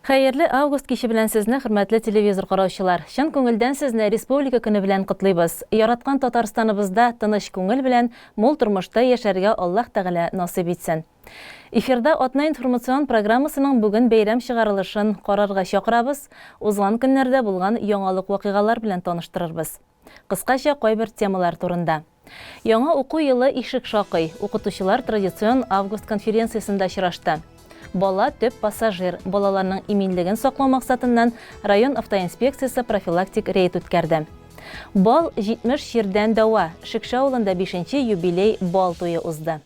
Хәерле август киче белән сезне, хөрмәтле телевизор караучылар. Чын күңелдән сезне Республика көне белән котлыйбыз. Яраткан Татарстаныбызда тыныч күңел белән мул тормышта яшәргә Аллаһ Тәгалә насыйп итсен. Эфирда Атна информацион программасының бүген бәйрәм чыгарылышын карарга чакырабыз. Узган көннәрдә булган яңалык вакыйгалар белән таныштырырбыз. Кыскача кайбер темалар турында. Яңа уку елы ишек шакый. Укытучылар традицион август конференциясында очрашты. Бала төп пассажир балаларның иминлеген саклау максатыннан район автоинспекциясы профилактик рейд үткәрде. Бал 70 җирдән дәва. Шикша авылында 5-нче юбилей бал туе узды.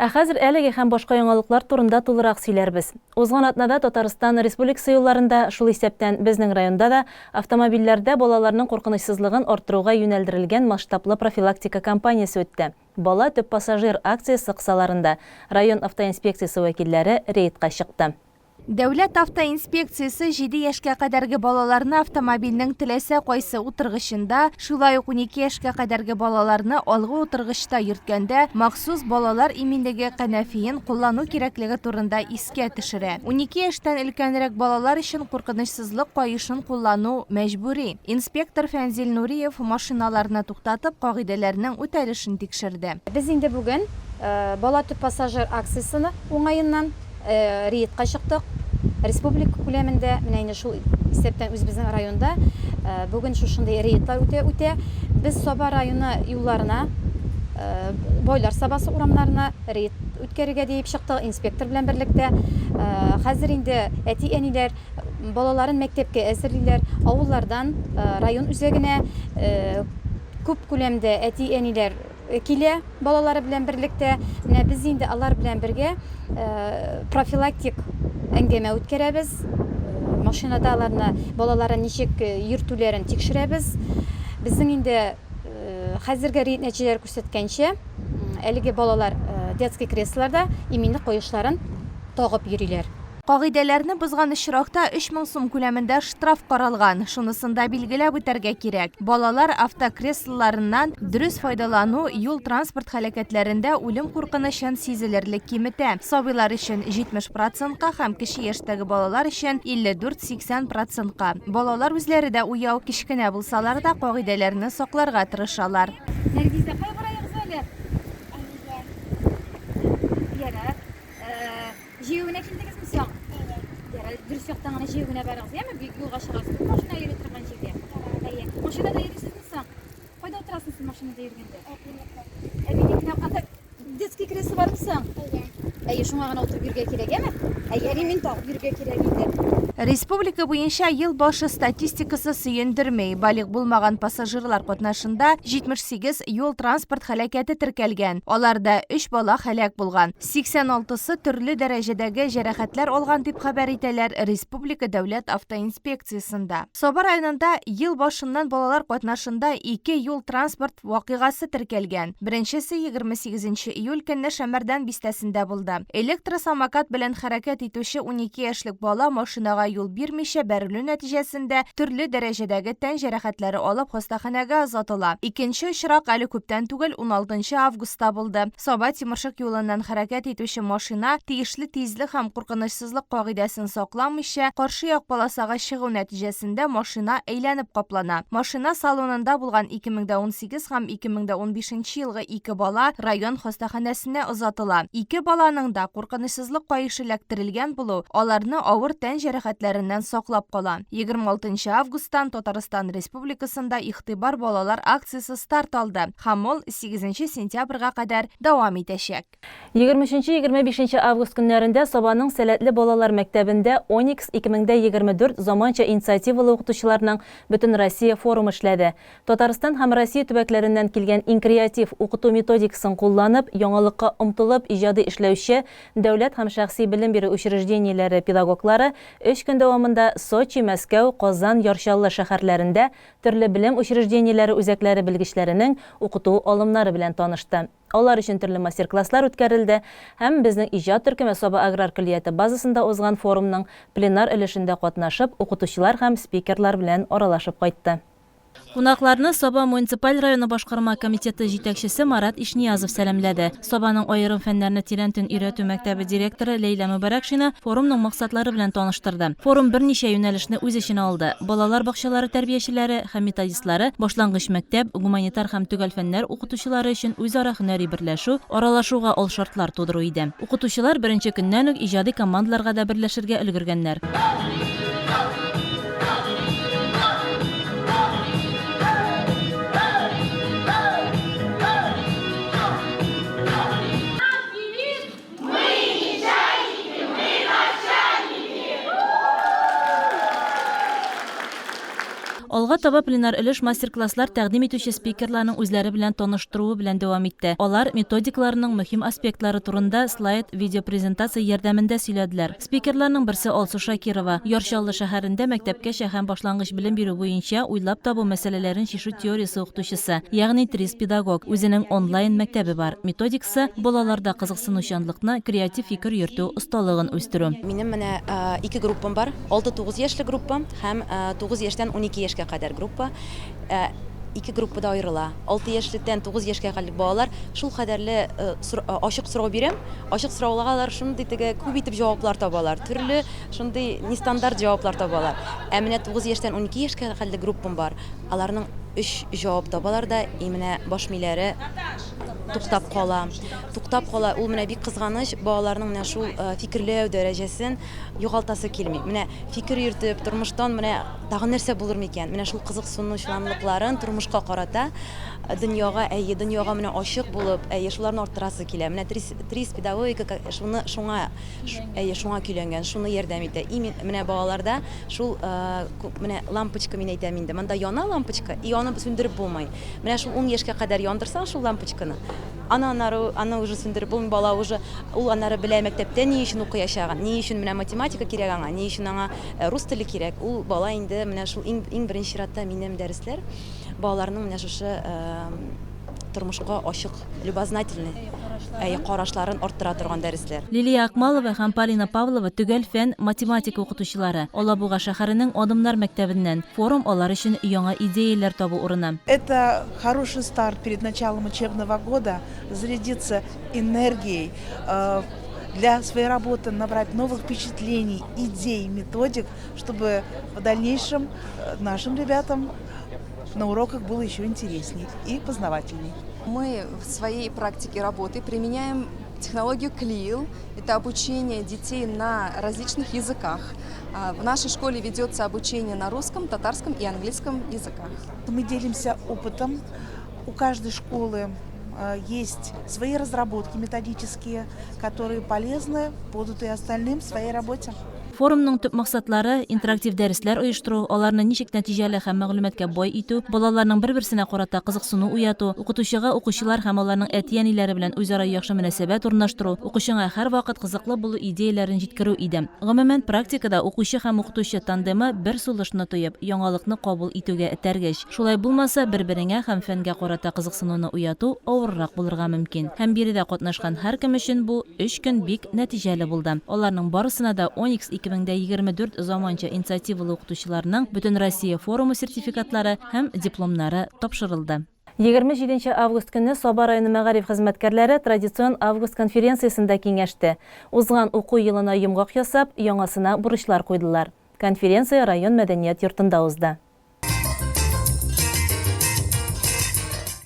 Хәзер әлеге һәм башка яңалыклар турында тулырак сөйләрбез. Узган атнада Татарстан Республикасы юлларында шул исәптән безнең районда да автомобильләрдә балаларның куркынычсызлыгын арттыруга юнәлдерелгән масштаблы профилактика кампаниясе үтте. Бала төп пассажир акциясе кысаларында район автоинспекциясы вәкилләре рейдка чыкты. Дәүләт автоинспекциясы 7 яшькә кадәрге балаларны автомобильнең теләсә кайсы утыргычында, шулай ук 12 яшькә кадәрге балаларны алгы утыргычта йөрткәндә махсус балалар иминлеге кәнәфиен куллану кирәклеге турында искә төшерә. 12 яшьтән өлкәнрәк балалар өчен куркынычсызлык каешын куллану мәҗбүри. Инспектор Фәнзил Нуриев машиналарны туктатып, кагыйдәләрнең үтәлешен тикшерде. Без инде бүген бала төп пассажир акциясыны уңаеннан рейдка чыктык. Республика күләмендә, менә инде шул исәптән үзебезнең районда бүген шушындай рейдлар үтә. Без Саба районы юлларына, Бойлар Сабасы урамнарына рейд үткәрергә дип чыктык инспектор белән берлектә. Хәзер инде әти-әниләр балаларын мәктәпкә әзерлиләр. Авыллардан район үзәгенә күп күләмдә әти-әниләр килә балалары белән берлектә. Менә без инде алар белән бергә профилактик әңгәмә үткәрәбез. Машинада аларны балаларын ничек йөртүләрен тикшерәбез. Безнең инде хәзерге рейд нәтиҗәләре күрсәткәнчә, әлеге балалар детский креслода иминлек куешларын тагып йөриләр. Кагыйдәләрне бозган очракта 3000 сум күләмендә штраф каралган. Шунысында билгеләп үтәргә кирәк. Балалар автокреслоларыннан дөрес файдалану юл транспорт хәрәкәтләрендә үлем куркынычын сизелерлек киметә. Сабыйлар өчен 70%-ка һәм кече яшьтәге балалар өчен 54-80%-ка. Балалар үзләре дә уяу, кичкенә булсалар да кагыйдәләрне сакларга тырышалар. Нәфисә, кайгырайыгыз әле? Ярар. Җыюына килдегезме соң? Ярар, дөрес яктан гына җыюына барыгыз, яме? Бик юлга чыгасыз. Машина йөри торган җирдә. Әйе. Машинада йөрисезме соң? Кайда утырасыз сез машинада йөргәндә? Әбинекне детский кресло бармы соң? Әйе, шуңа гына утырып йөргә кирәк, яме? Әйе, мин тагып йөргә кирәк инде. Республика буенча ел башы статистикасы сөендермей. Балык булмаган пассажирлар катнашында 78 юл транспорт һәлакәте теркәлгән. Аларда 3 бала һәлак булган. 86-сы төрле дәрәҗәдәге җәрәхәтләр алган дип хәбәр итәләр Республика дәүләт автоинспекциясында. Саба районында ел башыннан балалар катнашында 2 юл транспорт вакыйгасы теркәлгән. Беренчесе 28 июль көнне Шәмәрдән бистәсендә булды. Электросамокат белән хәрәкәт итүче 12 яшьлек бала машинага юл бирмичә бәрелү нәтиҗәсендә төрле дәрәҗәдәге тән җәрәхәтләре алып хастаханәгә озатыла. Икенче очрак әле күптән түгел 16 августта булды. Саба тимершик юлыннан хәрәкәт итүче машина тиешле тизлек һәм куркынычсызлык кагыйдәсен сакламыйча каршы як полосага чыгу нәтиҗәсендә машина әйләнеп каплана. Машина салонында булган 2018 һәм 2015 елгы 2 бала район хастаханәсенә озатыла. 2 баланың да куркынычсызлык кайышы эләктерелгән булу аларны авыр тән җәрәхәтләреннән саклап кала. 26 августтан Татарстан Республикасында игътибар балалар акциясе старт алды. Һәм ул 8 сентябрьгә кадәр дәвам итәчәк. 20-25 август көннәрендә Сабаның Сәләтле балалар мәктәбендә Onyx 2024 заманча инициативалы укытучыларның Бөтен Россия форумы эшләде. Татарстан һәм Россия төбәкләреннән килгән иң креатив укыту методикасын кулланып, яңалыкка омтылып иҗади эшләүче дәүләт һәм шәхси белем бирү учреждениеләре педагоглары 3 көн дәвамында Сочи, Мәскәү, Казан, Яршаллы шәһәрләрендә төрле белем учреждениеләре үзәкләре белгечләренең укыту алымнары белән танышты. Алар өчен төрле мастер-класслар үткәрелде һәм безнең иҗат төркеме Саба аграр көллияте базасында узган форумның пленар өлешендә катнашып, укытучылар һәм спикерлар белән аралашып кайтты. Кунакларны Саба муниципаль районы башкарма комитеты җитәкчесе Марат Ишниязов сәламләде. Сабаның аерым фәннәрне тирәнтен өйрәтү мәктәбе директоры Лейла Мөбарәкшина форумның максатлары белән таныштырды. Форум берничә юнәлешне үз эченә алды. Балалар бакчалары тәрбиячеләре һәм методистлары, башлангыч мәктәп, гуманитар һәм төгәл фәннәр укытучылары өчен үзара һөнәри берләшү, аралашуга ал шартлар тудыру иде. Укытучылар беренче көннән үк иҗади командаларга да берләшергә өлгергәннәр. Алга таба пленар өлеш мастер-класслар тәкъдим итүче спикерларның үзләре белән таныштыруы белән дәвам итте. Алар методикларның мөһим аспектлары турында слайд, видеопрезентация ярдәмендә сөйләделәр. Спикерларның берсе Алсу Шакирова, Ярчаллы шәһәрендә мәктәпкәчә һәм башлангыч белем бирү буенча уйлап табу мәсьәләләрен чишү теориясе укытучысы, ягъни трис педагог. Үзенең онлайн мәктәбе бар. Методикасы балаларда кызыксынучанлыкны, креатив фикер йөртү осталыгын үстерү. Минем менә 2 группам бар. 6-9 яшьлек группа һәм 9 яшьтән 12 яшькә кадәр группа. 2 группада аерыла. 6 яшьлектән 9 яшькә кадәр балалар шул кадәрле ачык сорау бирәм. Ачык сорауларга шундый теге күп итеп җаваплар табалар. Төрле шундый нестандарт җаваплар табалар. Ә менә 9 яшьтән 12 яшькә кадәр группам бар. Аларның 3 җавап табалар да, менә баш миләре туктап кала. Ул менә бик кызганыч, балаларның менә шул фикерләү дәрәҗәсен югалтасы килми. Менә фикер йөртеп, тормыштан менә тагын нәрсә булыр микән? Менә шул кызыксынучанлыкларын тормышка карата, дөньяга менә ачык булып, шуларны арттырасы килә. Менә трис педагогика шуңа көйләнгән, шуны ярдәм итә. Менә балаларда шул менә лампочка мин әйтәм инде. Монда яна лампочка, аны сүндереп булмый. Менә шул 10 яшькә кадәр яндырсаң шул лампочканы, аны уже сүндереп булмый, бала уже ул аннары белә мәктәптә ни өчен укыячагын, ни өчен менә математика кирәк аңа, ни өчен аңа рус теле кирәк. Ул бала инде менә шул иң беренче чиратта минем дәресләр балаларның менә шушы тормышка ачык, любознательный карашларын арттыра торган дәресләр. Лилия Акмалова һәм Полина Павлова төгәл фән математика укытучылары. Алабуга шәһәренең Адымнар мәктәбеннән форум алар өчен яңа идеяләр табу урыны. Это хороший старт перед началом учебного года, зарядиться энергией, для своей работы набрать новых впечатлений, идей, методик, чтобы в дальнейшем нашим ребятам на уроках было еще интересней и познавательней. Мы в своей практике работы применяем технологию CLIL. Это обучение детей на различных языках. В нашей школе ведется обучение на русском, татарском и английском языках. Мы делимся опытом. У каждой школы есть свои разработки методические, которые полезны будут и остальным в своей работе. Форумның төп максатлары интерактив дәресләр оештыру, аларны ничек нәтиҗәле һәм мәгълүматкә бай итү, балаларның бер-берсенә карата кызыксыну уяту, укытучыга укучылар һәм аларның әти-әниләре белән үзара яхшы мөнәсәбәт урнаштыру, укучыга һәрвакыт кызыклы булу идеяләрен җиткерү иде. Гомумән практикада укучы һәм укытучы тандемы бер сулышны тоеп, яңалыкны кабул итүгә этәргәч. Шулай булмаса, бер-береңә һәм фәнгә карата кызыксынуны уяту авыррак булырга мөмкин. Һәм биредә катнашкан һәркем өчен бу 3 көн бик нәтиҗәле булды. Аларның барысына да Onyx 2024 заманча инициативалы укытучыларның Бөтен Россия форумы сертификатлары һәм дипломнары тапшырылды. 27 август көнне Саба районы мәгариф хезмәткәрләре традицион август конференциясендә киңәште. Узган уку елына йомгак ясап, яңасына бурычлар куйдылар. Конференция район мәдәният йортында узды.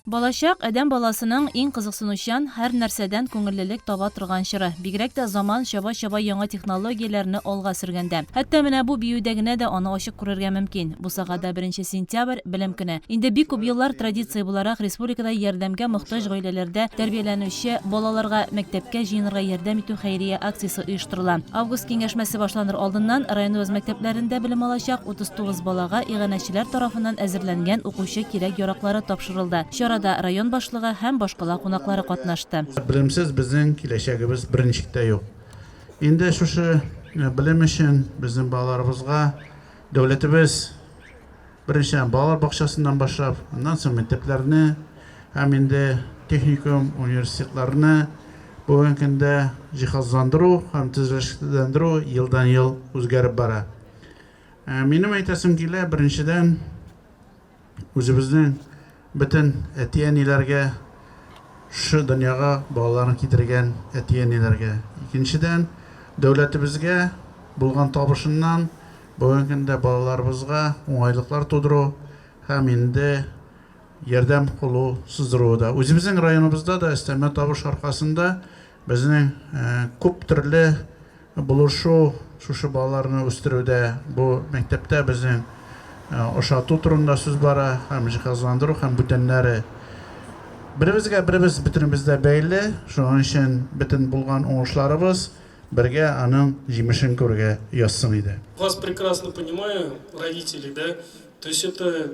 Балачак әдәм баласының иң кызыксынучан һәр нәрсәдән күңеллелек таба торган чоры. Бигрәк тә заман чаба яңа технологияләрне алга сөргәндә. Хәтта менә бу биюдә генә дә аны ачык күрергә мөмкин. Бу сагада 1 сентябрь белем көне. Инде бик күп еллар традиция буларак республикада ярдәмгә мохтаҗ гаиләләрдә тәрбияләнүче балаларга мәктәпкә җыенырга ярдәм итү хәйрия акциясе оештырыла. Август киңәшмәсе башланыр алдыннан районыбыз мәктәпләрендә белем алачак 39 балага иганәчеләр тарафыннан әзерләнгән укучы кирәк-яраклары тапшырылды. Чарада район башлыгы һәм башкала кунаклары катнашты. Белемсез безнең киләчәгебез беренчектә юк. Инде шушы белем өчен безнең балаларыбызга дәүләтебез беренче балалар бакчасыннан башлап, аннан соң мәктәпләрне һәм инде техникум, университетларны бүгенге көндә җиһазландыру һәм төзешләндерү елдан-ел үзгәреп бара. Минем әйтәсем килә, беренчедән үзебезнең бөтен әти-әниләргә, шы дөньяга балаларын китергән әти-әниләргә. Икенчедән, дәүләтебезгә булган табышыннан бүгенге көндә балаларыбызга уңайлыклар тудыру һәм инде ярдәм кылу сыздыруыда. Үзебезнең районыбызда да өстәмә табыш аркасында безнең күп төрле булышу шушы балаларны үстерүдә, бу мәктәптә безнең ошату турында сүз бара, һәм җиһазландыру һәм бүтәннәре. Беребезгә беребез бөтенебездә бәйле, шуның өчен бөтен булган уңышларыбыз бергә аның җимешен күрергә язсын иде. Вас прекрасно понимаю, родители, да? То есть это,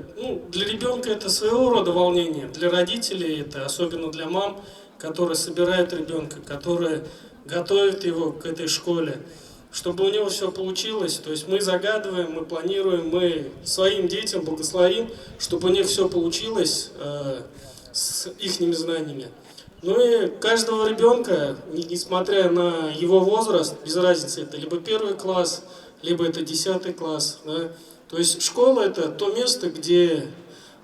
для ребенка это своего рода волнение, для родителей это, особенно для мам, которые собирают ребенка, которые готовят его к этой школе, чтобы у него все получилось. То есть мы загадываем, мы планируем, мы своим детям благословим, чтобы у них все получилось с ихними знаниями. Ну и каждого ребенка, несмотря на его возраст, без разницы, это либо 1 класс, либо это 10 класс, да? То есть школа это то место, где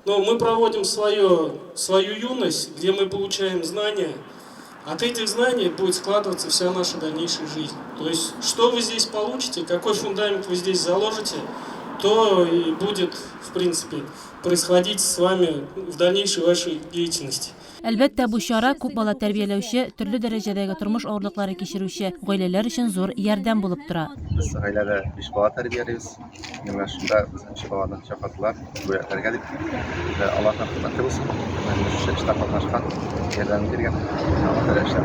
мы проводим свою юность, где мы получаем знания. От этих знаний будет складываться вся наша дальнейшая жизнь. То есть что вы здесь получите, какой фундамент вы здесь заложите, то и будет, в принципе, происходить с вами в дальнейшей вашей деятельности. Әлбәттә, бу чара күп бала тәрбияләүче, төрле дәрәҗәдәге тормыш авырлыклары кичерүче гаиләләр өчен зур ярдәм булып тора. Biz гаиләдә 5 бала тәрбияләйбез. Менә шунда безнең 3 баланы чакырдылар, бүләкләргә дип. Аллаһның хөрмәте булсын. Менә шушы эштә катнашкан, ярдәм биргән. Аллаһ тәгалә эшләр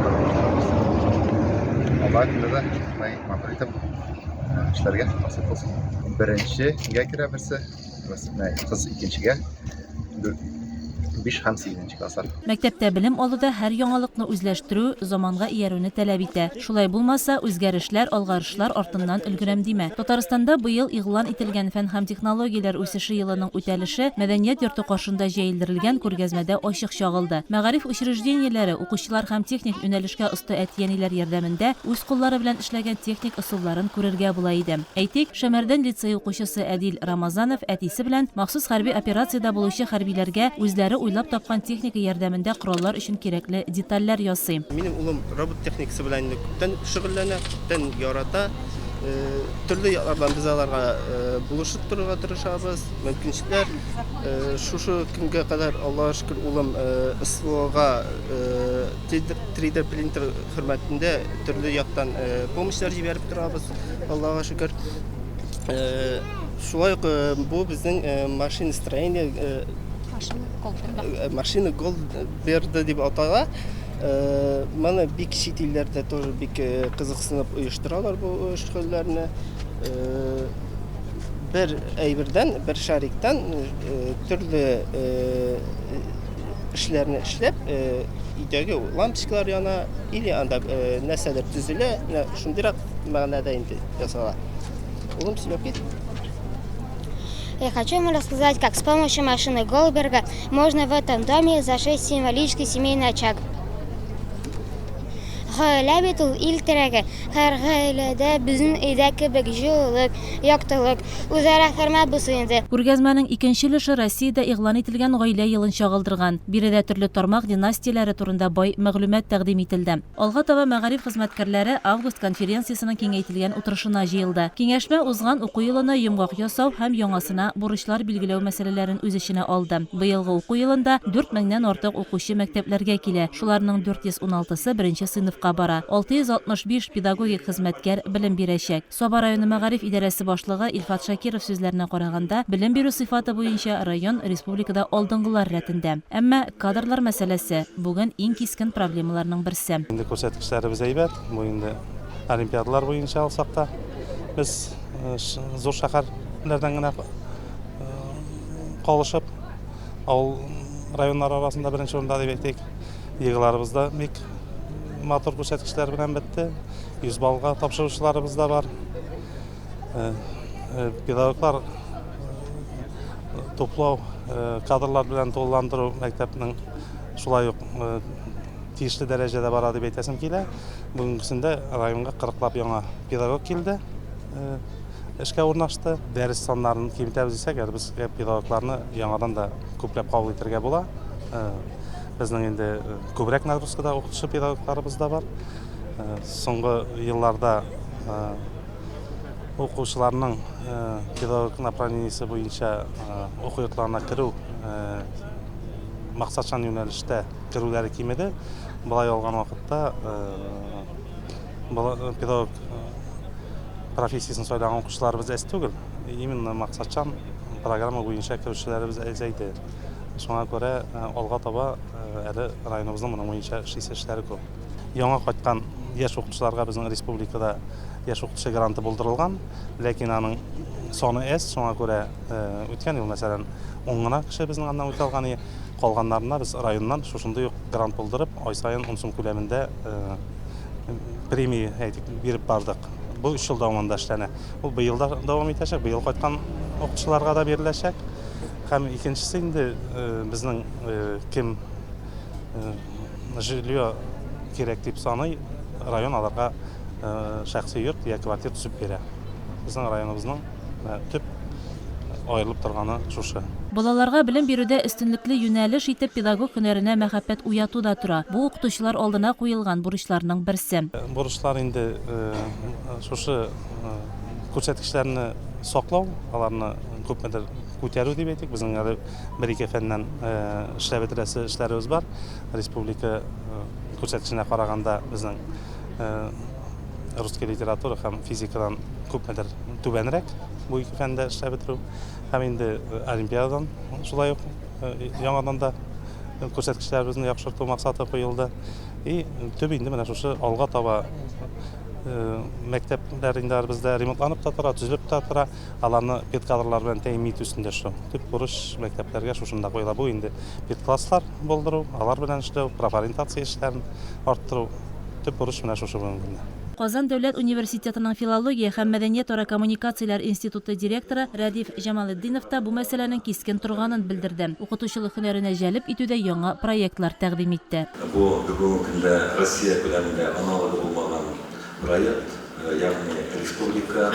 Аллаһ күләдә матур итеп эшләргә насыйп булсын. Беренчегә керә берсе, кыз икенчегә. 5 һәм 8 класслар. Мәктәптә белем алуда һәр яңалыкны үзләштерү, заманга иярүне таләп итә. Шулай булмаса, үзгәрешләр, алгарышлар артыннан өлгерәм димә. Татарстанда быел игълан ителгән фән һәм технологияләр үсеше елының үтәлеше мәдәният йорты каршында җәелдерелгән күргәзмәдә ачык чагылды. Мәгариф учреждениеләре, укучылар һәм техник юнәлешкә оста әти-әниләр ярдәмендә үз куллары белән эшләгән техник ысулларын күрергә була иде. Әйтик, Шәмәрдән лицей укучысы Әдил Рамазанов әтисе белән махсус хәрби операциядә булучы хәрбиләргә үзләре уйлап тапкан техника ярдәмендә кораллар өчен кирәкле детальләр ясый. Минем улым робот техникасы белән күптән шөгыльләнә, күптән ярата. Төрле яклардан біз аларга булышып торырга тырышабыз. Мөмкинчекләр шушы көнгә кадәр Аллаһка шөкер улым СВОга 3D принтер хөрмәтендә төрле яктан помощьлар җибәреп торабыз. Аллаһка шөкер. Шулай ук бу безнең машиностроение машина гол берді дип атала. Мана бик чит илләрдә тоже бик кызыксынып оештыралар бу шөгыльләрне. Бер әйбердән, бер шариктан төрле эшләрне эшләп, өйдәге лампочкалар яна, или анда нәрсәләр төзелә, шундыйрак мәгънәдә инде ясала. Улым сөйләп кит. Я хочу вам рассказать, как с помощью машины Голдберга можно в этом доме зашить символический семейный очаг. Гаилә бит ул ил терәге. Һәр гаиләдә безнең өйдә кебек җылылык, яктылык, үзара хөрмәт булсын инде. Күргәзмәнең икенче өлеше Россиядә игълан ителгән гаилә елын чагылдырган. Биредә төрле тармак династияләре турында бай мәгълүмат тәкъдим ителде. Алга таба мәгариф хезмәткәрләре август конференциясының киңәйтелгән утырышына җыелды. Киңәшмә узган уку елына йомгак ясау һәм яңасына бурычлар билгеләү мәсьәләләрен үз эченә алды. Быелгы уку елында 4000-нән артык укучы мәктәпләргә килә. Шуларның 416-сы беренче сыйныфка бара. 665 педагогик хезмәткәр белем бирәчәк. Саба районы мәгариф идарәсе башлыгы Илфат Шакиров сүзләренә караганда, белем бирү сыйфаты буенча район республикада алдынгылар рәтендә. Әмма кадрлар мәсьәләсе бүген иң кискен проблемаларның берсе. Инде күрсәткечләребез әйбәт. Бу инде олимпиадалар буенча алсак та, без зур шәһәрләрдән генә калышып, авыл районнар арасында беренче урында дип әйтик. Йыгыларыбызда бик матур күрсәткечләр белән бетте. 100 баллга тапшыручыларыбыз да бар. Педагоглар туплау, кадрлар белән тулыландыру мәктәпнең шулай ук тиешле дәрәҗәдә бара дип әйтәсем килә. Бүгенгесендә районга 40 яңа педагог килде. эшкә урнашты. Дәрес саннарын киметәбез дисәк, безгә педагогларны яңадан да күпләп кабул итәргә була. Безнең инде күбрәк нагрузкада укытучы педагогларыбыз да бар. Соңгы елларда укучыларның педагог направлениесе буенча уку йортларына керү максатчан юнәлештә керүләре кимеде. Булай алган вакытта педагог профессиясын сайлаган укучыларыбыз әз түгел. Именно максатчан программа буенча керүчеләребез әзәйде. Шуңа күрә алга таба әле районыбызның моның буенча эшләре күп. Яңа кайткан яшь укучыларга безнең республикада яшь укучы гранты булдырылган, ләкин аның саны әз. Шуңа күрә үткән ел мәсәлән 10 гына кеше безнең аннан үтә алган, калганнарына без районнан шушындай ук грант булдырып, ай сайын 10 сум күләмендә премия биреп бардык. Бу 3 ел дәвамында эшләнә. Ул быел да дәвам итәчәк, быел кайткан укучыларга да бериләчәк. Һәм икенчесе инде безнең кем жилье кирәк дип саный, район аларга шәхси йорт яки квартира төзеп бирә. Безнең районыбызның төп аерылып торганы шушы. Балаларга белем бирүдә өстенлекле юнәлеш итеп педагог һөнәренә мәхәббәт уяту да тора. Бу укытучылар алдына куелган бурычларның берсе. Бурычлар инде шушы күрсәткечләрне саклау, аларны күпмедер күтәрү дип әйтик. Безнең әле 1-2 фәннән эшләп бетерәсе эшләребез бар. Республика күрсәткеченә караганда безнең русский литература һәм физикадан күпмедер түбәнрәк бу 2 фәндә эшләп бетерү. Һәм инде олимпиададан шулай ук яңадан да күрсәткечләребезне яхшырту максаты куелды. И төп инде менә шушы алга таба мәктәпләрендә бездә ремонтланып та тора, төзелеп та тора. Аларны педкадрлар белән тәэмин итү өстендә эшләү. Төп бурыч мәктәпләргә шушында куела. Бу инде педкласслар булдыру, алар белән эшләү, профориентация эшләрен арттыру. Төп бурыч менә шушы бүген. Казан дәүләт университетының филология һәм мәдәният-ара коммуникацияләр институты директоры Радиф Җамалетдинов та бу мәсьәләнең кискен торганын белдерде. Укытучылык һөнәренә җәлеп итүдә яңа проектлар тәкъдим итте. Бу бүгенге көндә Россия күләмендә аналогы булмаган проект, ягъни республика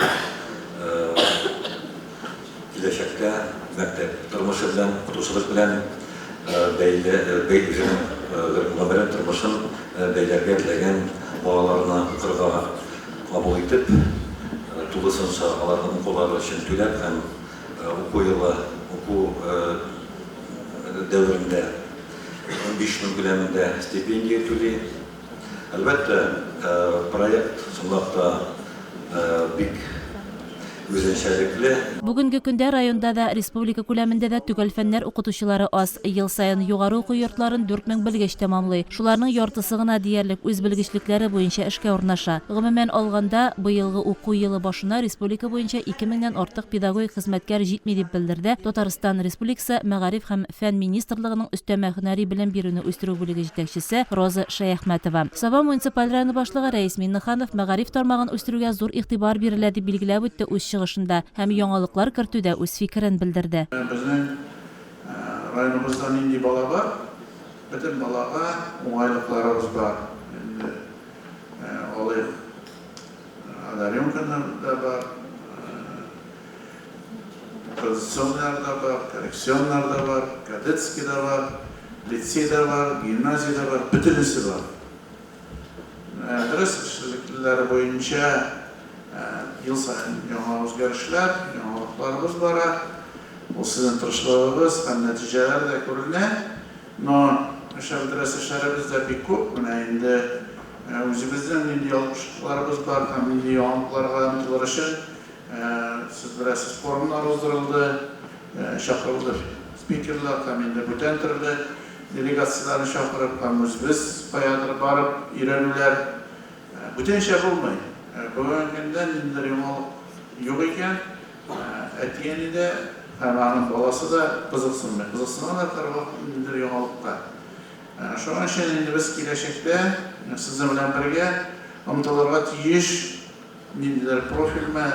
киләчәктә мәктәп тормышы белән, укытучылык белән бәйле гомерен тормышын бәйләргә теләгән балаларны укырга кабул итеп, 9-нчы аларның укулары өчен түләп һәм уку елы, уку дәверендә 15 мең күләмендә стипендия түли. Әлбәттә, проект сынлакта бик үзенчәлекле. Бүгенге көндә районда да, республика күләмендә дә төгәл фәннәр укытучылары аз. Ел сайын югары уку йортларын 4000 белгеч тәмамлый. Шуларның яртысы гына диярлек үз белгечлекләре буенча эшкә урнаша. Гомумән алганда, быелгы уку елы башына республика буенча 2000-нән артык педагогик хезмәткәр җитми дип белдерде Татарстан Республикасы Мәгариф һәм фән министрлыгының өстәмә һөнәри белем бирүне үстерү бүлеге җитәкчесе Роза Шәяхмәтова. Саба муниципаль районы башлыгы Рәис Миннеханов мәгариф тармагын үстерүгә зур игътибар бирелә дип билгеләп үтте үз чыгышында һәм яңалыклар кертүдә үз фикерен белдерде. Безнең районыбызда нинди бала бар? Бөтен балага уңайлыкларыбыз бар. Инде алыйк одаренкалар да бар, позиционнар да бар, коррекционнар да бар, кадетский да бар, лицей да бар, гимназия да бар, бөтенесе бар. Дөрес эшлекләре буенча ел сайын яңа үзгәрешләр, яңалыкларыбыз бара. Ул сезнең тырышлыгыбыз һәм нәтиҗәләр дә күренә. Но эшләребез дә бик күп. Менә инде үзебезнең нинди ялгышлыкларыбыз бар һәм нинди яңалыкларга омтылыр өчен сез беләсез форумнар уздырылды, чакырылды спикерлар һәм инде бүтән төрле делегацияларны чакырып һәм үзебез каядыр барып өйрәнүләр бүтәнчә булмый. Бүгенге көндә ниндидер яңалык юк икән, әтиәне дә һәм аның баласы да кызыксынмый. Кызыксынганнар торган ниндидер яңалыкка. Шуңа өчен инде без киләчәктә сезнең белән бергә омтылырга тиеш ниндидер профильме,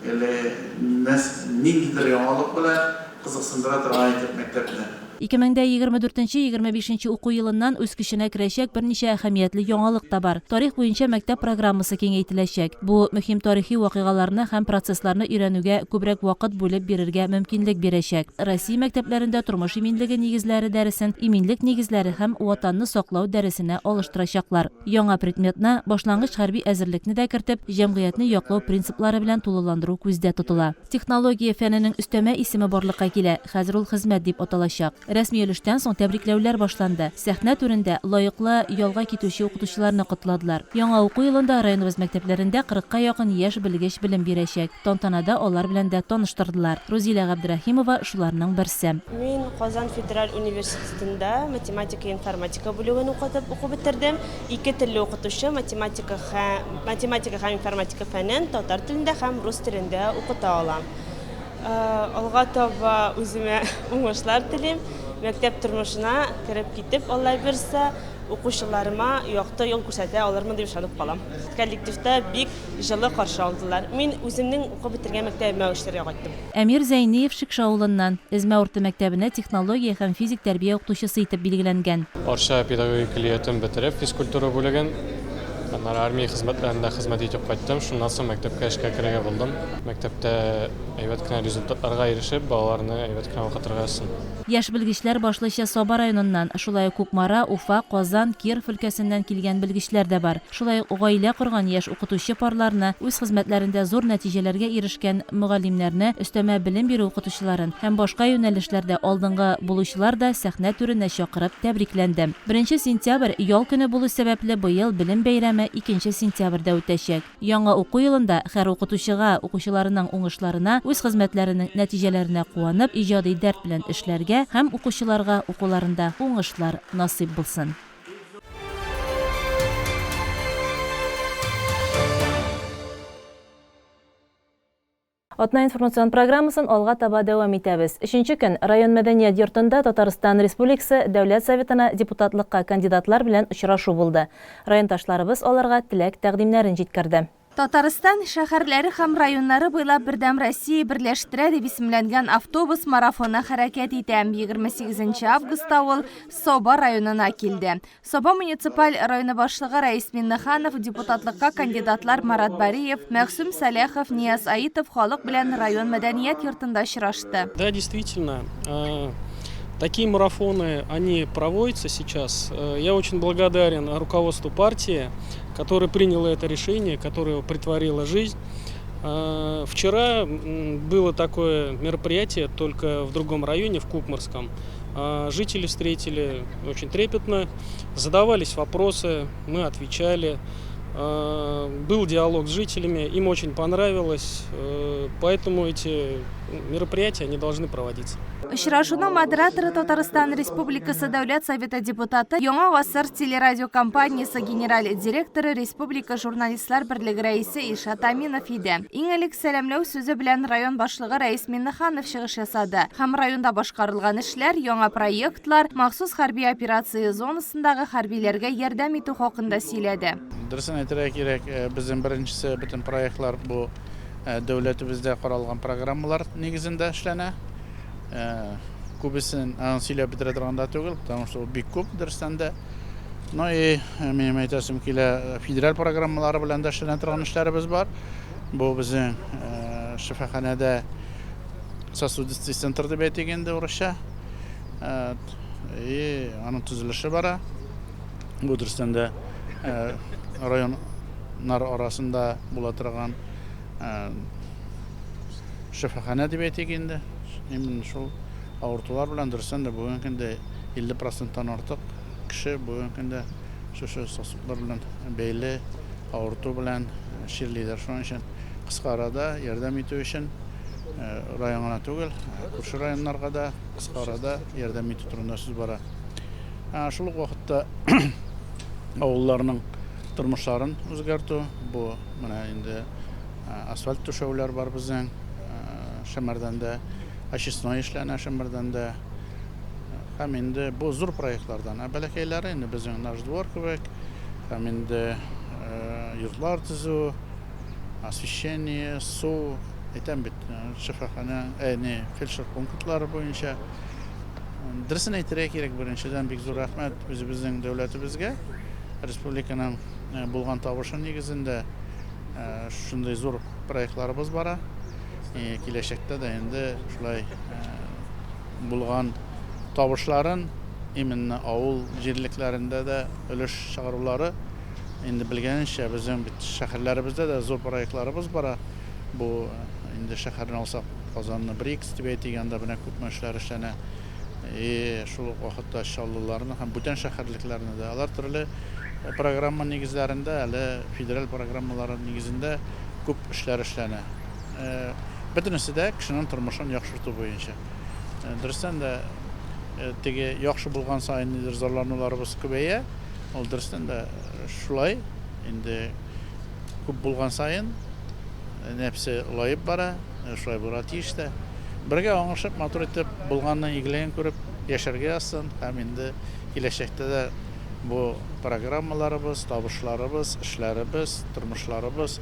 әле ниндидер яңалык белән кызыксындыра торган мәктәпне. 2024-25 уку елыннан үз көченә керәчәк берничә әһәмиятле яңалык та бар. Тарих буенча мәктәп программасы киңәйтеләчәк. Бу мөһим тарихи вакыйгаларны һәм процессларны өйрәнүгә күбрәк вакыт бүлеп бирергә мөмкинлек бирәчәк. Россия мәктәпләрендә тормыш иминлеге нигезләре дәресен, иминлек нигезләре һәм ватанны саклау дәресенә алыштырачаклар. Яңа предметна башлангыч хәрби әзерлекне дә кертеп, җәмгыятьне яклау принциплары белән тулыландыру күздә тотыла. Технология фәненең өстәмә исеме барлыкка килә. Хәзер ул хезмәт дип аталачак. Рәсми өлештән соң тәбрикләүләр башланды. Сәхнә түрендә лаеклы ялга китүче укытучыларны котлады. Яңа уку елында районыбыз мәктәпләрендә 40-ка якын яшь белгеч белем бирәчәк. Тантанада алар белән дә таныштырдылар. Розилә Габдрахимова шуларның берсе. Мин Казан федераль университетында математика и информатика бүлеген укып бетердем. 2 телле укытучы математика һәм информатика фәнен татар телендә һәм рус телендә укыта алам. Алга таба үземә уңышлар телим. Мәктәп тормышына кереп китеп, Алла берсә, укучыларыма якты юл күрсәтә алырмын дип ышанып калам. Коллективта бик җылы каршы алдылар. Мин үземнең укып бетергән мәктәбемә эшләргә кайттым. Әмир Зәйниев Шикша авылыннан Эзмә урта мәктәбенә технология һәм физик тәрбия укытучысы итеп билгеләнгән. Арча педагогик илиятын бетереп, физкультура бүлеген армия хезмәтләрендә хезмәт итеп кайттым. Шуннан соң мәктәпкә эшкә керергә булдым. Мәктәптә әйбәт кенә результатларга ирешеп, балаларны әйбәт кенә укытырга өчен. Яшь белгечләр башлыча Саба районыннан, шулай ук Кукмара, Уфа, Казан, Киров өлкәсеннән килгән белгечләр дә бар. Шулай ук гаилә корган яшь укытучы парларны, үз хезмәтләрендә зур нәтиҗәләргә ирешкән мөгаллимнәрне, өстәмә белем бирү укытучыларын һәм башка юнәлешләрдә алдынгы булучылар да сәхнә түренә чакырып тәбрикләнде. 1 сентябрь ял көне булу сәбәпле быел белем бәйрәме 2 сентябрьдә үтәчәк. Яңа уку елында һәр укытучыга, укучыларының уңышларына, үз хезмәтләренең нәтиҗәләренә куанып, иҗади дәрт белән эшләргә һәм укучыларга укуларында уңышлар насыйп булсын. Атна информацион программасын алга таба дәвам итәбез. 3нче көн район мәдәният йортында Татарстан Республикасы Дәүләт Советына депутатлыкка кандидатлар белән очрашу булды. Райондашларыбыз аларга теләк тәкъдимнәрен җиткерде. Татарстан шәһәрләре һәм районнары буйлап бердәм Россия берләштерә дип исемләнгән автобус марафоны хәрәкәт итә. 28 августта ул Соба районына килде. Соба муниципаль районы башлыгы Раис Миннеханов, депутатлыкка кандидатлар Марат Бариев, Мәхсүм Саляхов, Нияз Аитов халык белән район мәдәният йортында очрашты. Да, действительно, такие марафоны, они проводятся сейчас. Я очень благодарен руководству партии, которое приняло это решение, которое притворило жизнь. Вчера было такое мероприятие, только в другом районе, в Кукмарском. Жители встретили очень трепетно, задавались вопросы, мы отвечали. Был диалог с жителями, им очень понравилось, поэтому эти мероприятия они должны проводиться. Очрашуның модераторы Татарстан Республикасы Дәүләт Советы депутаты, Яңа Гасыр телерадиокомпаниясе генераль директоры, Республика журналистлар берлеге рәисе Илшат Аминов иде. Иң элек сәламләү сүзе белән район башлыгы Раис Миннеханов чыгыш ясады. Һәм районда башкарылган эшләр, яңа проектлар, махсус хәрби операция зонасындагы хәрбиләргә ярдәм итү хакында сөйләде. Дөресен әйтергә кирәк, безнең беренчесе бөтен проектлар бу дәүләтебездә каралган программалар нигезендә эшләнә. Күбесен сөйләп бетерә торганда түгел, потому что бик күп дөрестән дә. Но мин әйтәсем килә, федераль программалары белән дә эшләнә торган эшләребез бар. Бу безнең шифаханәдә сосудистый центр дип әйтгәндә урысча. Аның төзелеше бара. Бу дөрестән дә районнар арасында була торган шифаханә дип әйтгәндә. Именно шул авыртулар белән дөрестән дә бүген көндә 50%-тан артык кеше бүген көндә шушы сосудлар белән бәйле авырту белән ширлиләр. Шуның өчен кыска арада ярдәм итү өчен районга түгел, күрше районнарга да кыска арада ярдәм итү турында сүз бара. Шул ук вакытта авылларның тормышларын үзгәртү, бу менә инде асфальт түшәүләр бар безнең Шәмәрдәндә, очистной эшләнә Шәмәрдәндә. Һәм инде бу зур проектлардан бәләкәйләре инде безнең наш двор кебек, һәм инде йортлар төзү, освещение, су, әйтәм бит, шифахана, фельдшер пунктлары буенча Дөресен әйтергә кирәк, беренчедән бик зур рәхмәт үзебезнең дәүләтебезгә. Республиканың булган табышы нигезендә шундый зур проектларыбыз бара. Киләчәктә дә инде шулай булган табышларын именно авыл җирлекләрендә дә өлеш чыгарулары инде белгәнчә безнең шәһәрләребездә дә зур проектларыбыз бара. Бу инде шәһәрне алсак, Казанны БРИКС дип әйтгәндә менә күп эшләр эшләнә. Шул ук вакытта Чаллыларны һәм бүтән шәһәрлекләрне дә алар төрле программа нигезләрендә, әле федераль программалар нигезендә күп эшләр эшләнә. Бөтенесе дә кешенең тормышын яхшырту буенча. Дөрестән дә теге яхшы булган сайын нидер зарлануларыбыз күбәя. Ул дөрестән дә шулай инде күп булган сайын нәфсе лаеп бара, шулай булырга тиеш тә. Бергә аңлашып, матур итеп булганны игелеген күреп яшәргә язсын һәм инде киләчәктә дә бу программаларыбыз, табышларыбыз, эшләребез, тормышларыбыз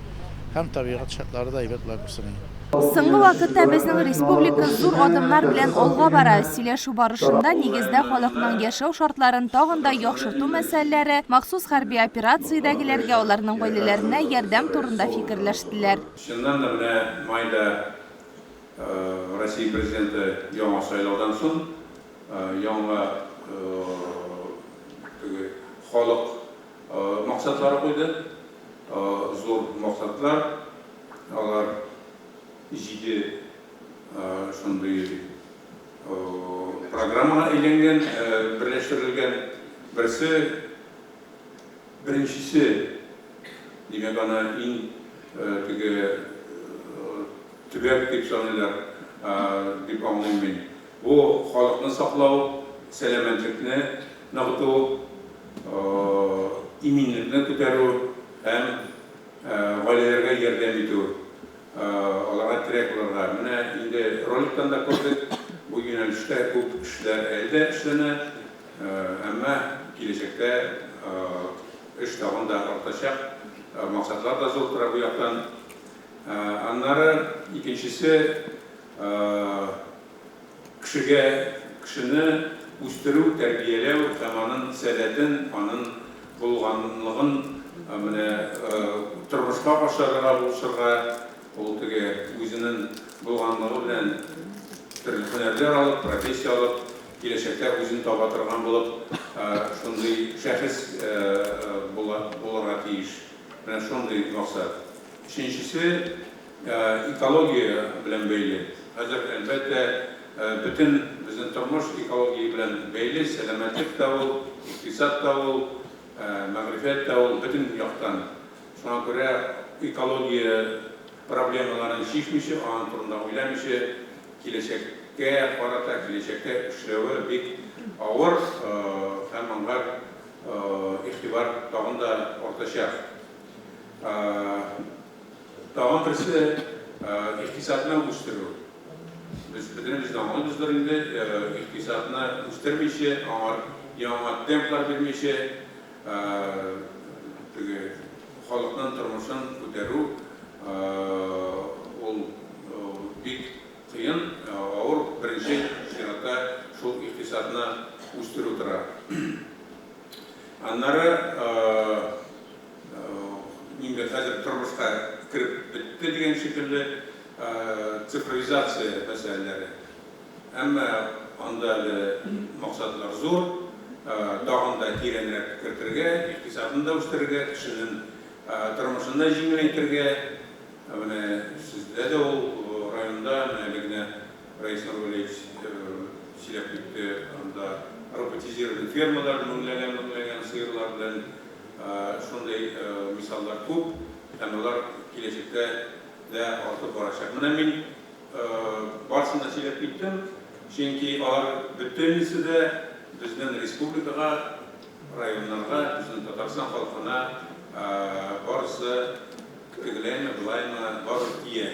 һәм табигать шартлары да әйбәт булып үсә. Соңгы вакытта безнең республика зур адымнар белән алга бара. Сөйләшү барышында нигездә халыкның яшәү шартларын тагын да яхшырту мәсьәләләре, махсус хәрби операциядәгеләргә, аларның гаиләләренә ярдәм турында фикерләштеләр. Шуннан да менә майда Россия президенты яңа сайлаудан соң яңа халык максатлары куйды. Зур максатлар. Алар җиде шундый программага әйләнгән, берләштерелгән. Беренчесе димәк аны иң төбәк дип саныйлар, дип аңлыйм мин. Бу халыкны саклау, сәламәтлекне ныгыту, иминлекне күтәрү һәм гаиләләргә ярдәм итү. Аларга терәк булырга. Менә инде роликтан да күрдек, бу юнәлештә күп эшләр әлдә эшләнә, әмма киләчәктә эш тагын да артачак, максатлар да зур тора бу яктан. Аннары икенчесе кешене үстерү, тәрбияләү һәм аның сәләтен, аның булганлыгын менә тормышка ашырырга, булышырга, ул теге үзенең булганлыгы белән төрле һөнәрләр алып, профессия алып, киләчәктә үзен таба торган булып, шундый шәхес булырга тиеш. Менә шундый максат. Üçüncüsü ekologiya белән бәйле. Хәзер әлбәттә bütün безнең тормыш экология белән бәйле, сәламәтлек тә ул, икътисад та ул, мәгърифәт тә ул bütün яктан. Шуңа күрә экология проблемаларын чишмичә, аның турында уйламыйча, киләчәккә карата, киләчәккә эшләүе бик авыр һәм аңа игътибар тагын да артачак. Тагын берсе икътисадны үстерү. Без бөтенебез аңлыйбыздыр инде, икътисадны үстермичә, аңа яңа темплар бирмичә, халыкның тормышын күтәрү ул бик кыен, авыр. Беренче чиратта шул икътисадны үстерү тора. Аннары инде хәзер тормышка кирип бетте дигән шикелле цифровизация мәсьәләләре. Әмма анда максатлар зур, тагын да тирәнрәк кертергә, икътисадны да үстерергә, кешенең тормышын да җиңеләйтергә. Менә сездә дә ул районда, менә генә Раис Нургалиевич сөйләп китте, анда роботизированный фермалар, меңләгән сыерлар белән шундай мисаллар күп, һәм алар киләчәктә дә артып барачак. Менә мин барысын да сөйләп киттем, чөнки алар бөтенесе дә безнең республикага, районнарга, безнең Татарстан халкына барысы тегеләйме, булаймы, бары тия.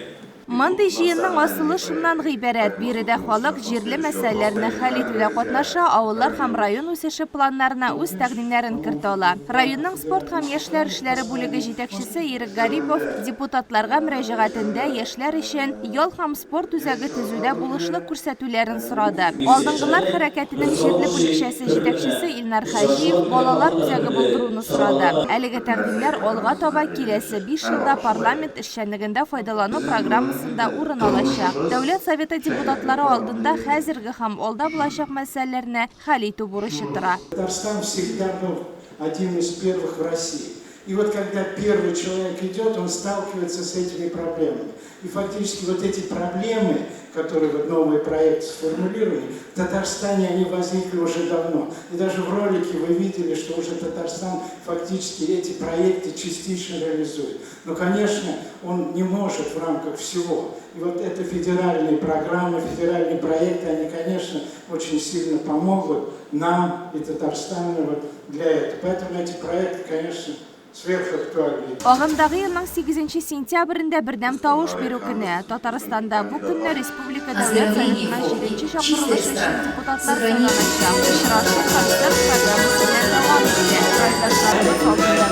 Мондый җыенның асылы шуннан гыйбарәт. Биредә халык җирле мәсьәләләрне хәл итүдә катнаша, авыллар һәм район үсеше планнарына үз тәкъдимнәрен кертә ала. Районның спорт һәм яшьләр эшләре бүлеге җитәкчесе Ирек Гарипов депутатларга мөрәҗәгатендә яшьләр өчен ял һәм спорт үзәге төзүдә булышлык күрсәтүләрен сорады. Алдынгылар хәрәкәтенең җирле бүлекчәсе җитәкчесе Илнар Хаҗиев балалар үзәге булдыруны сорады. Әлеге тәкъдимнәр алга таба киләсе 5 елда парламент эшчәнлегендә файдалану программасында урын алачак. Дәүләт Советы депутатлары алдында хәзерге һәм алда булачак мәсьәләләрне хәл итү бурычы тора. Татарстан всегда был один из первых в России. И вот когда первый человек идет, он сталкивается с этими проблемами. И фактически вот эти проблемы, которые вот новый проект сформулировали, в Татарстане они возникли уже давно. И даже в ролике вы видели, что уже Татарстан фактически эти проекты частично реализует. Но, конечно, он не может в рамках всего. И вот это федеральные программы, федеральные проекты, они, конечно, очень сильно помогут нам и Татарстану вот для этого. Поэтому эти проекты, конечно, Агымдагы елның 8 сентябрендә бердәм тавыш бирү көне. Татарстанда бу көнне республика дәүләт советына 7нче чакырылышы өчен депутатлар сайланачак. Очрашу концерт программасы белән дәвам итә. Райондашларыбыз алдында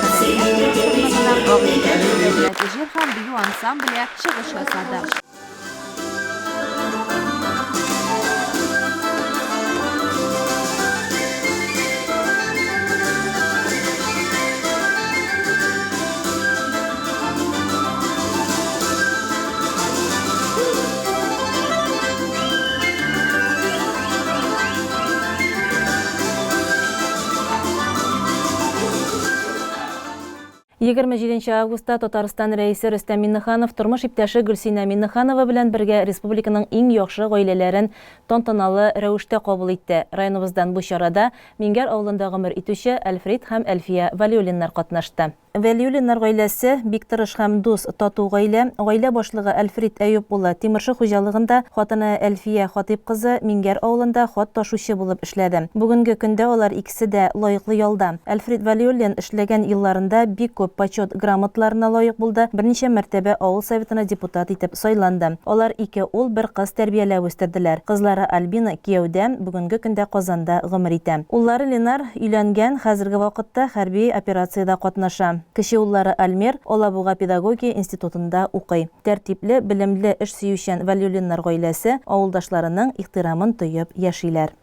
җир һәм бию ансамбле чыгыш ясады. Егерме 7 августта Татарстан рәисе Рөстәм Миннеханов тормыш иптәше Гөлсинә Миннеханова белән бергә республиканың иң яхшы гаиләләрен тантаналы рәвештә кабул итте. Районыбыздан бу чарада Мингәр авылында гомер итүче Әлфрид һәм Әлфия Вәлиуллиннар катнашты. Вәлиуллиннар гаиләсе бик тырыш һәм дус тату гаилә. Гаилә башлыгы Әлфрид Әюп улы тимерче хуҗалыгында, хатыны Әлфия Хатип кызы Мингәр авылында хат ташучы булып эшләде. Бүгенге көндә алар икесе дә лаеклы ялда. Әлфрид Вәлиуллин эшләгән елларында бик күп почет грамоталарына лаек булды. Берничә мәртәбә авыл советына депутат итеп сайланды. Алар 2 ул, 1 кыз тәрбияләп үстерделәр. Кызлары Альбина кияүдә, бүгенге көндә Казанда гомер итә. Уллары Ленар өйләнгән, хәзерге вакытта хәрби операциядә катнаша. Кече уллары Альмер Алабуга педагогия институтында укый. Тәртипле, белемле, эш сөючән Вәлиуллиннар гаиләсе авылдашларының ихтирамын тоеп яшиләр.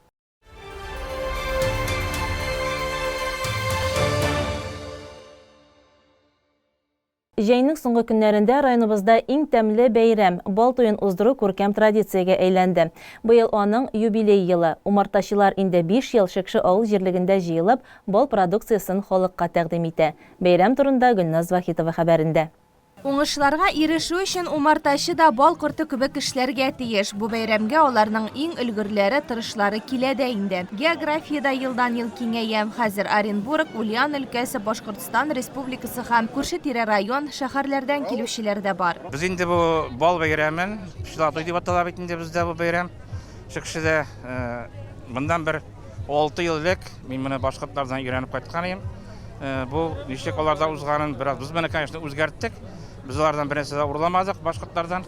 Җәйнең соңгы көннәрендә районыбызда иң тәмле бәйрәм бал туен уздыру күркәм традициягә әйләнде. Быел аның юбилей елы. Умартачылар инде 5 ел Шекше авыл җирлегендә җыелып, бал продукциясын халыкка тәкъдим итә. Бәйрәм турында Гөлназ Вахитова хәбәрендә. Уңышларга ирешү өчен умартачы да бал корты кебек эшләргә тиеш. Бу бәйрәмгә аларның иң өлгерләре, тырышлары килә дә инде. Географиядә елдан-ел киңәя. Хәзер Оренбург, Ульян өлкәсе, Башкортстан Республикасы һәм күрше-тирә район, шәһәрләрдән килүчеләр дә бар. Без инде бу бал бәйрәмен, Шилатой дип атала бит инде бездә бу бәйрәм. Шекшедә мондан бер 6 ел элек мин моны башкортлардан өйрәнеп кайткан идем. Бу ничек аларда узганын бераз без моны, конечно, үзгәрттек. Biz onlardan birisi de uğurlamadık başkatlardan.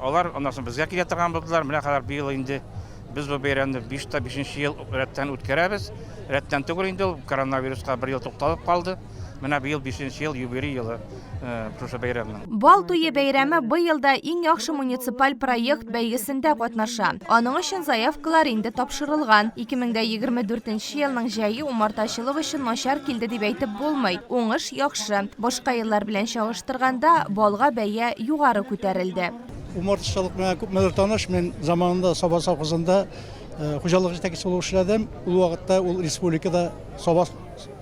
Onlar ondan sonra bizge kile tıkan buldular. Mine kadar bir yıl indi. Biz bu beyramda 5. yıl üretten ütkərəbiz. Üretten tügür indi. Koronaviruska 1 yıl toxtalıp kaldı. Mine bir yıl 5. yıl юбилей yılı Şuşa beyramның. Бал туе бәйрәме быелда иң яхшы муниципаль проект бәйгесендә катнаша. Аның өчен заявкалар инде тапшырылган. 2024 елның җәе умартачылык өчен начар килде дип әйтеп булмый. Уңыш яхшы. Башка еллар белән чагыштырганда балга бәя югары күтәрелде. Умартачылык менә күпмедер таныш. Мен заманында Саба совхозында хуҗалык җитәкчесе булып эшләдем. Ул вакытта ул республикада Саба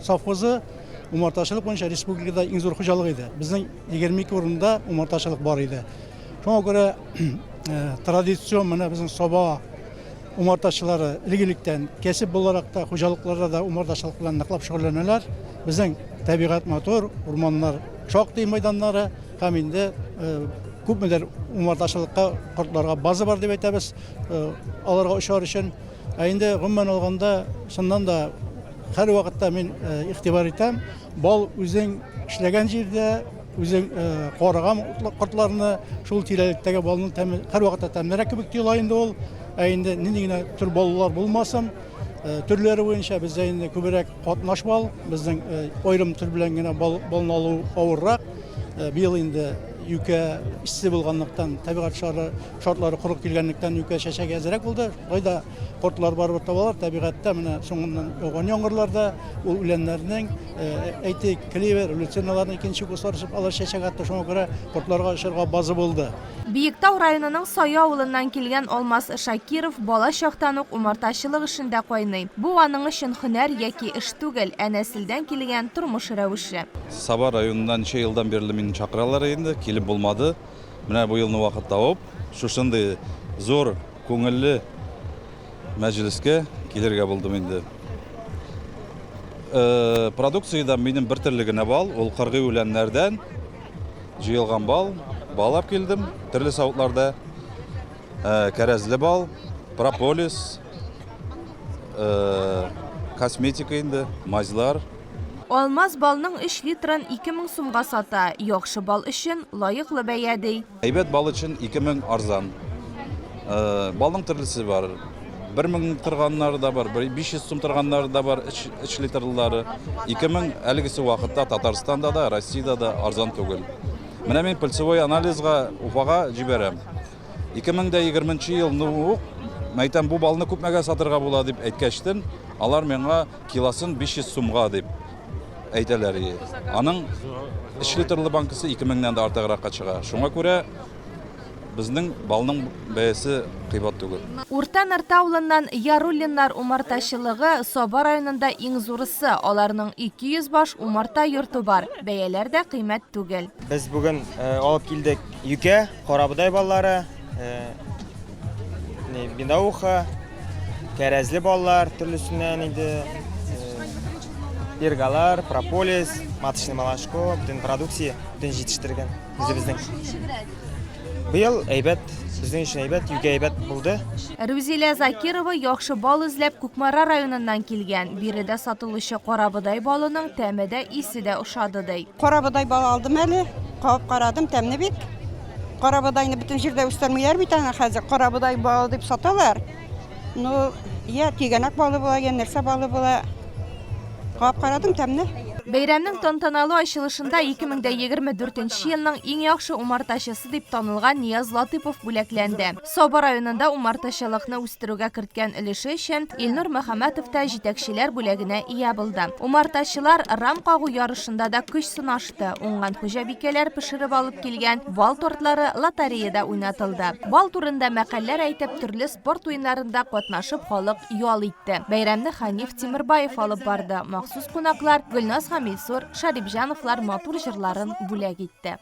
совхозы умартачылык буенча республикада иң зур хуҗалык иде. Безнең 22 урында умартачылык бар иде. Шуңа күрә традицион менә безнең Саба умартачылары илгилектән кәсеп буларак та хуҗалыкларда да умартачылык белән ныклап шөгыльләнәләр. Безнең табигать матур, урманнар, шактый мәйданнары һәм инде күпмедер умартачылыкка кортларга база бар дип әйтәбез. Аларга ошар өчен инде гомумән алганда шуннан да һәр вакытта мин игътибар итәм. Бал үзең эшләгән җирдә үзең караган кортларны шул тирәлектәге балның һәрвакытта тәмлерәк кебек тоела инде ул. Инде нинди генә төр балалар булмасын, төрләре буенча бездә инде күбрәк катнаш бал, безнең аерым төр белән генә балны алу авыррак. Быел инде юкә исе булганлыктан, табигать шартлары курык килгәнлектән юкә чәчәк әзрәк булды. Кайда кортлар барып табалар, табигатьтә менә соңыннан яуган яңгырларда ул үләннәрнең әйтик клевер, люциналарның икенче курсларышып алар чәчәк атты, шуңа күрә кортларга ышырга базы булды. Биектау районының Сая авылыннан килгән Алмаз Шакиров бала чактан ук умартачылык эшендә кайный. Бу аның өчен һөнәр яки эш түгел, ә нәселдән килгән тормыш рәвеше. Саба районунан ничә елдан бирле мине чакыралар инде, килеп булмады. Менә бу елны вакыт табып, шушындый зур күңелле мәҗлескә килергә булдым инде. Продукциядә минем бер төрле генә бал, ул кыргый үләннәрдән җыелган бал. Балап килдем, төрле савытларда кәрәзле бал, прополис, косметика инде, мазлар. Алмаз балның 3 литрын 2000 сумга сата. Яхшы бал өчен лаеклы бәя ди. Әйбәт бал өчен 2000 арзан. Балның төрлесе бар. 1000 торганнары да бар, 500 сум торганнары да бар, 3 литрлары. 2000 әлегесе вакытта Татарстанда да, Россиядә да арзан түгел. Менә мин пульсовой анализга Уфага җибәрәм. 2020 елны ук мәйтәм бу балны күпмәгә сатырга була дип әйткәчтен, алар миңа килосын 500 сумга дип әйтәләр. Аның 3 литрлы банкасы 2000-нән дә артыгракка чыга. Шуңа күрә безнең балның бәясе кыйбат түгел. Урта-Нарта авылыннан Яруллиннар умартачылыгы Саба районында иң зурысы. Аларның 200 баш умарта йорты бар. Бәяләр дә кыйммәт түгел. Без бүген алып килдек юкә, карабыдай баллары, бинауха, кәрәзле баллар төрлесеннән инде, пергалар, прополис, маточный молочко, бүтән продукция, бүтән җитештергән үзебезнең. Быел әйбәт, безнең өчен әйбәт, юкә әйбәт булды. Рузилә Закирова яхшы бал эзләп Күкмара районыннан килгән. Биредә сатылучы карабыдай балының тәме дә, исе дә ошады ди. Карабыдай бал алдым әле, кабып карадым, тәмле бик. Карабыдайны бүтән җирдә үстермиләр бит аны хәзер. Карабыдай бал дип саталар. Ну, я тигәнәк балы була, я нәрсә балы була. Кабып карадым, тәмле. Бәйрәмнең тантаналы ачылышында 2024 елның иң яхшы умартачысы дип танылган Нияз Латыпов бүләкләнде. Саба районында умартачылыкны үстерүгә керткән өлеше өчен Илнур Мөхәммәтов та җитәкчеләр бүләгенә ия булды. Умартачылар рам кагу ярышында да көч сынашты. Уңган хуҗабикәләр пешереп алып килгән бал тортлары лотереяда уйнатылды. Бал турында мәкаләләр әйтеп, төрле спорт уеннарында катнашып халык ял итте. Бәйрәмне Ханиф Тимербаев алып барды. Махсус кунаклар Гөлназ Хамисур, Шарипҗановлар матур җырларын бүләк итте.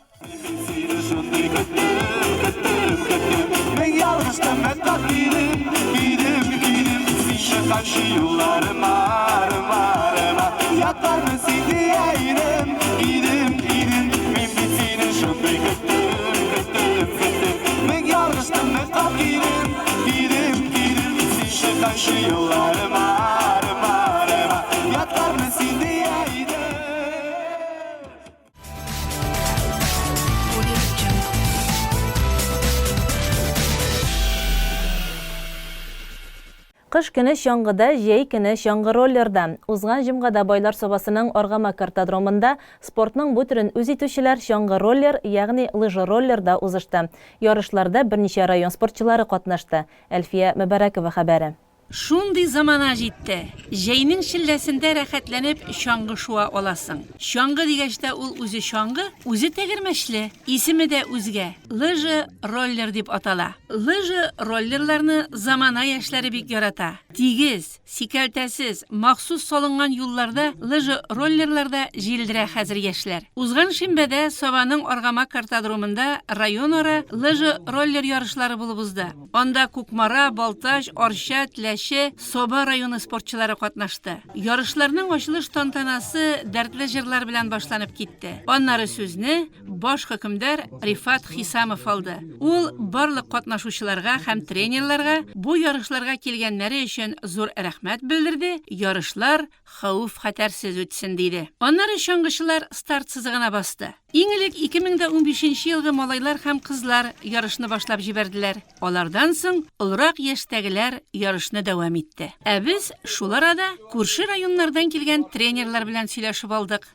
Кыш көне чаңгыда, җәй көне чаңгы роллерда. Узган җомгада Байлар Собасының Аргама картодромында спортның бу төрен үз итүчеләр чаңгы роллер, ягъни лыжа роллерда узышты. Ярышларда берничә район спортчылары катнашты. Әлфия Мөбәрәкова хәбәре. Шундый замана җитте. Җәйнең шилләсендә рәхәтләнеп чаңгы шуа аласың. Чаңгы дигәчтә ул үзе чаңгы, үзе тәгәрмәчле, исеме дә үзгә. Лыжа роллер дип атала. Лыжа роллерларны замана яшьләре бик ярата. Тигез, сикәлтәсез, махсус салынган юлларда лыжа роллерларда җилдерә хәзер яшьләр. Узган шимбәдә Сабаның Аргама картодромында район ара лыжа роллер ярышлары булып узды. Анда Күкмара, Балташ, Арча, Соба районы спортчылары катнашты. Ярышларның ачылыш тантанасы дәртле җырлар белән башланып китте. Аннары сүзне баш хөкемдар Рифат Хисамов алды. Ул барлык катнашучыларга һәм тренерларга бу ярышларга килгәннәре өчен зур рәхмәт рәхмәт белдерде, ярышлар хәүеф-хәтәрсез үтсен диде. Аннары чаңгычылар старт сызыгына басты. Иң элек 2015 елгы малайлар һәм кызлар ярышны башлап җибәрделәр. Алардан соң олырак яшьтәгеләр ярышны дәвам итте. Ә без шул арада күрше районнардан килгән тренерлар белән сөйләшеп алдык.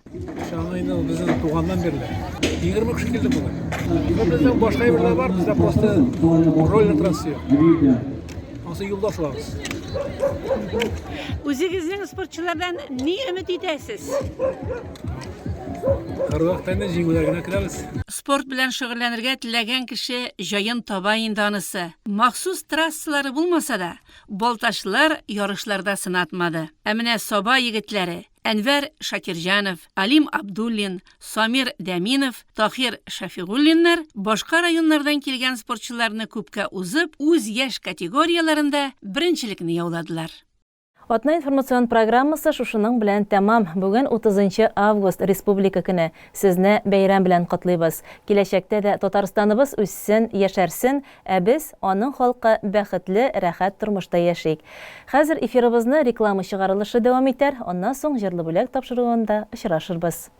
Шаңайны безнең туганнан бирле. 20 кеше килде була. Безнең башка әйберләр бар, бездә просто рольный трансфер. Асы юлдаш булабыз. Үзегезнең спортчылардан ни өмет итәсез? Һәрвакытта җиңүләр генә керәбез. Спорт белән шөгыльләнергә теләгән кеше җаен таба инде анысы. Махсус трассалары булмаса да, балташлар ярышларда сынатмады. Ә менә Саба егетләре Әнвәр Шакирҗанов, Алим Абдуллин, Самир Дәминов, Тахир Шафигуллиннар башка районнардан килгән спортчыларны күпкә узып, үз яшь категорияларында беренчелекне яуладылар. Атна информацион программасы шушының белән тәмам. Бүген 30 август республика көне. Сезне бәйрәм белән котлыйбыз. Киләчәктә дә Татарстаныбыз үссен, яшәрсен, ә без аның халкы бәхетле, рәхәт тормышта яшик. Хәзер эфирыбызны реклама чыгарылышы дәвам итәр, аннан соң җырлы бүләк тапшыруында очрашырбыз.